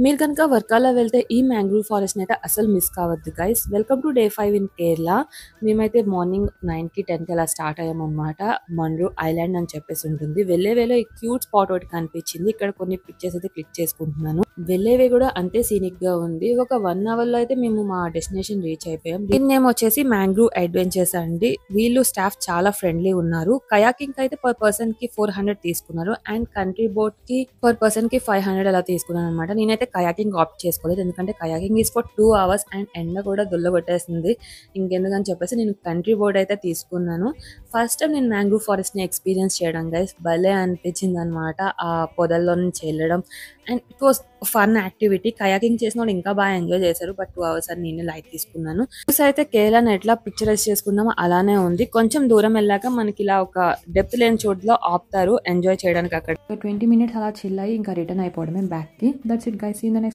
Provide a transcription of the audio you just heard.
మీరు కనుక వర్కాలో వెళ్తే ఈ మ్యాంగ్రూవ్ ఫారెస్ట్‌ని అయితే అసలు మిస్ కావద్దు guys. Welcome to day 5 in Kerala. మేమైతే మార్నింగ్ 9కి 10కి అలా స్టార్ట్ అయ్యామన్నమాట. మండ్రు ఐలాండ్ అని చెప్పేసి ఉంటుంది. వెళ్ళే వేలో ఈ క్యూట్ స్పాట్ ఒకటి కనిపించింది. ఇక్కడ కొన్ని పిక్చర్స్ అయితే క్లిక్ చేసుకుంటున్నాను. వెళ్ళేవి కూడా అంతే సీనిక్ గా ఉంది. ఒక 1 అవర్ లో అయితే మేము మా డెస్టినేషన్ రీచ్ అయిపోయాం. దీని నేమ్ వచ్చేసి మ్యాంగ్రూవ్ అడ్వెంచర్స్ అండి. వీళ్ళు స్టాఫ్ చాలా ఫ్రెండ్లీ ఉన్నారు. కయాకింగ్ అయితే పర్ పర్సన్ కి 400 తీసుకున్నారు అండ్ కంట్రీ బోట్ కి పర్ పర్సన్ కి 500 అలా తీసుకున్నాను అనమాట. నేనైతే కయాకింగ్ ఆప్ట్ చేసుకోలేదు, ఎందుకంటే kayaking is for 2 hours and ఎండ కూడా కొట్టేస్తుంది. ఇంకెందుకని చెప్పేసి నేను కంట్రీ బోర్డ్ అయితే తీసుకున్నాను. ఫస్ట్ టైం నేను మ్యాంగ్రూవ్ ఫారెస్ట్ ని ఎక్స్పీరియన్స్ చేయడం గైస్, భలే అనిపించింది అనమాట. ఆ పొదల్లో నుంచి వెళ్ళడం and it was fun activity. Kayaking చేసిన వాళ్ళు ఇంకా బాగా ఎంజాయ్ చేశారు. బట్ 2 అవర్స్ అని నేను లైట్ తీసుకున్నాను. అయితే కేరళను ఎట్లా పిక్చరైజ్ చేసుకున్నామో అలానే ఉంది. కొంచెం దూరం వెళ్ళాక మనకి ఇలా ఒక డెప్త్ లేని చోటులో ఆపుతారు ఎంజాయ్ చేయడానికి. అక్కడ 20 minutes అలా చిల్ అయ్యి ఇంకా రిటర్న్ అయిపోవడమే బ్యాక్ కి. That's it guys. See in the next